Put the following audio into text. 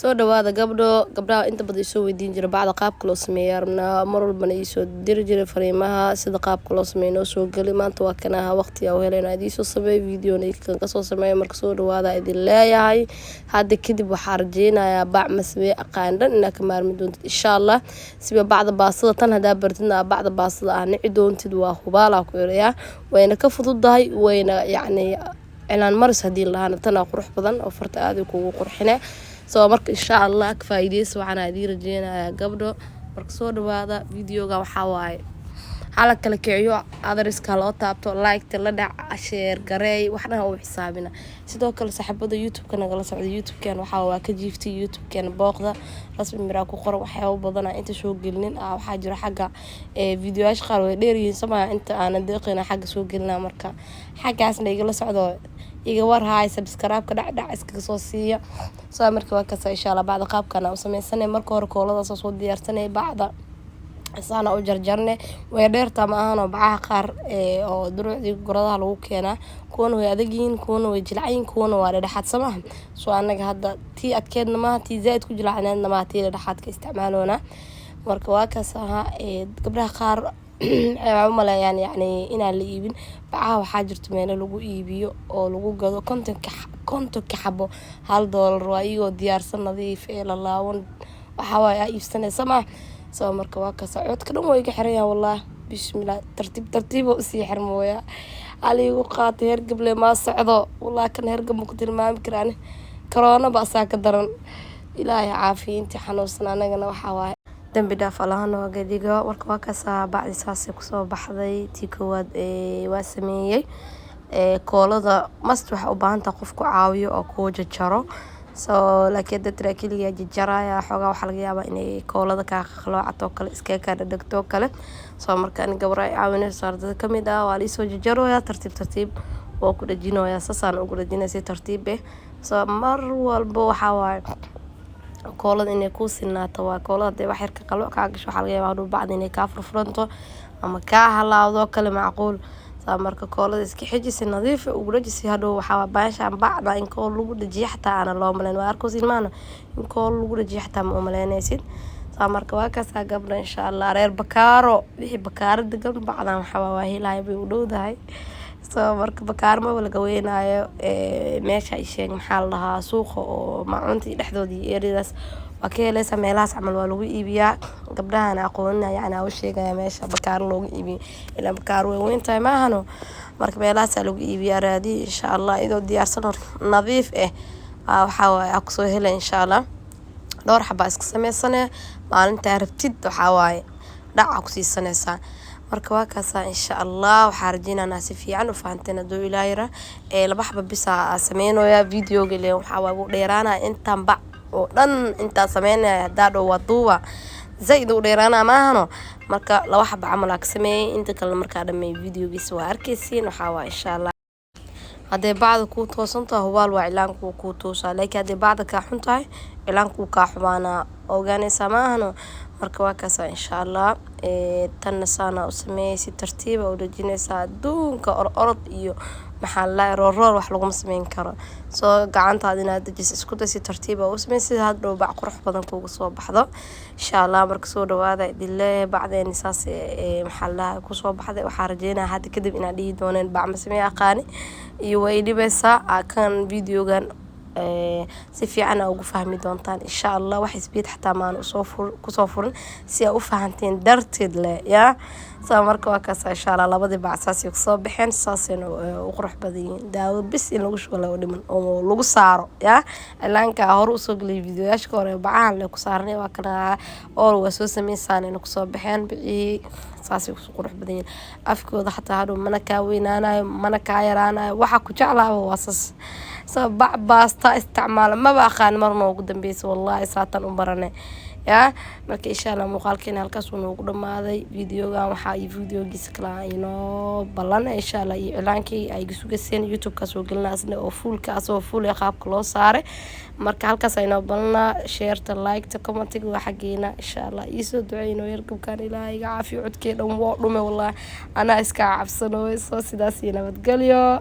soo dhawaada gabdhaha inta badan isoo weydiin jira bacda qaabka loo sameeyo arabnaa mar walbana iisoo diri jiray fariimaha sida qaabka loo sameeyo noo soo geli maanta waa kanaha waqti aa helayna idiin soo sameeyo videona kan ka soo sameeyo marka soo dhawaada idin leeyahay hadda kadib waxaa rajeynayaa bac masmee aqaan dhan inaa ka maarmi doontid insha Allah siba bacda baasada tan hadaa bartidna bacda baasada ah nici doontid waa hubaala ku yirayaa wayna ka fududahay wayna yacni cilaan maris hadii lahaana tan qurux badan oo farta aad kugu qurxinaa soo marka insha Allah ka faa'iideyso waxaan aad rajeynayaa gabdho marka soo dhawaada videoga waxa waaye hala kala kiciyo adariska loo taabto like la dhac share gareey waxna u xisaabina sidoo kale saxaabada YouTube-ka nagala socda YouTube-kan waxa waa ka jiiftay YouTube-kan booqda rasmi miraa ku qoran waxyaabo badan inta soo gelinin waxa jira xagga videoyaasha qaar way dheer yihiin sama inta aan deeqina xagga soo gelina marka xaggaasna igala socdo iga war haay subscribe ka dhac iska soo siiya soo marka waa ka insha Allah bacda qaabkana u sameeysanay marka hore koolada soo diyaarsanay bacda saana u jarjarne way dheerta ma ahano bacaha qaar oo duruucdii goradaha lagu keenaa kuwana way adagyiin kuwana way jilcayn kuwana waa dhexaad samaha soo anaga hadda tii adkeedna ma tii zaid ku jilcanaadna ma tii dhexaadka isticmaaloona marka waa ka saha gabdhaha qaar ay umaleeyaan yani inaan la iibin bacaha waxaa jirto meel lagu iibiyo oo lagu gado kontonka xabo $1 waa iyagoo diyaarsan nadiif la laawan waxa way iibsanaysa ma soo marka waa ka socodka dhan way iga xiran wallaah bismillah tartiib oo si xirmooya aligu qaatay hergable ma socdo wallaah kan hergab ku tilmaami karaan corona ba saaka daran ilaahay caafiinti xanuunsan anagana waxa waay dambi dhaaf Allaahna waa gadiga warka waa ka bacdi saasi ku soo baxday tii koowaad waa sameeyay koolada mast waxa u baahan tahay qofku caawiyo oo ku jajaro soo laakiin dadka kaliya jajaraya xogaa waxa laga yaabaa inay koolada ka qaqloocato kale iska ka dhagto kale soo marka aan gabar ay caawinayso ardada kamid waa la soo jajarooya tartiib oo ku dhajinooya sasaan ugu dhajinaysa tartiib soo mar walba waxa waay koolada inay ku sinaato waa koolada wax yar ka qalooc ka gasho waxa laga yaabaa bacda inay ka furfuranto ama ka halaawdo kale macquul marka koolada iska xijisi nadiif ugu dhajisi hadhow waxa baashan bacda in kool lagu dhajiyo xataa aan loo maleyn waa arko silmaana in kool lagu dhajiyo xataa ma maleynaysid marka waa ka gabdha insha Allah reer bakaaro wixii bakaaro degan bacdan waxa waa helay bay u dhowdahay marka bakaar ma laga weynaayo meesha ay sheeg maxaa la dhahaa suuqa oo maacuntii dhexdoodii eeridaas waa ka helaysa meelahaas camal waa lagu iibiyaa gabdhahan aqoonina yani u sheegaya meesha bakaar loogu iibiyo ila bakaar weyn tahay ma ahano marka meelahaas lagu iibiyaa raadi insha Allah idoo diyaarsan nadiif waxa waay ku soo helay insha Allah dhowr xaba iska sameeysanay maalinta rabtid waxa waay dhaca ku siisanaysa marka waa ka insha Allah waxa rajeenana si fiican u fahanteen doo ilaayra laba xaba bisa sameeynoya videoga lee waxa waa u dheeraana intaan bac oo dhan inta sameeynaya daadho waduwa zaid u dheeraana ma ahano marka laba xaba camal ka sameeyay inta kale marka dhamay videogiisa waa arkaysiin waxa waa insha Allah hadee bacda ku toosanto hubaal waa cilaanku ku toosa laakiin hadee bacda ka xun tahay cilaanku ka xumaana ogaanaysa ma ahano marka waa ka insha Allah tan sana u sameeyay si tartiib ah u dhajinaysa adduunka orod iyo maxaa la roor wax lagu sameyn karo soo gacantaada inaad dajiso isku day si tartiib ah u sameeyay hadhow bac qurux badan kugu soo baxdo insha Allah marka soo dhawaada idillee bacdeen saas maxaa la ku soo baxday waxa rajeenaa hadda kadib inaad dhigi dooneen bac ma sameey aqaani iyo way dhibaysa kan videogan si fiican ugu fahmi doontaan insha Allah wax isbiid xataa maan ku soo furin si ay u fahanteen darteed le ya marka waa ka insha Allah labadii bacsaasi ku soo baxeen saasina u qurux badan daawo bis in lagu shubo loo dhiman oo lagu saaro ya ilaanka hor u soo galay videoyaasha hore bacaan la ku saarnay waa kana oo waa soo sameeysan in ku soo baxeen bixi saasi ku qurux badan afkooda xataa hadhow mana ka weynaanayo mana ka yaraanayo waxa ku jeclaa waasas baasta isticmaal ma baqaan marna ugu dambeysay wallahi saatan u baranay ya marka insha Allah muuqaalkeena halkaas uu noogu dhamaaday videoga waxa ay videogiisa kala inoo balan insha Allah iyo cilaankii ay sugaseen YouTube ka soo galnaasna oo full qaabka loo saaray marka halkaas ayna balna share ta like ta comment ga xageena insha Allah isoo duceyno yarkabkan Ilaahay iga caafiyo codkeeda wuu dhume wallahi ana iska cabsano soo sidaas nabadgelyo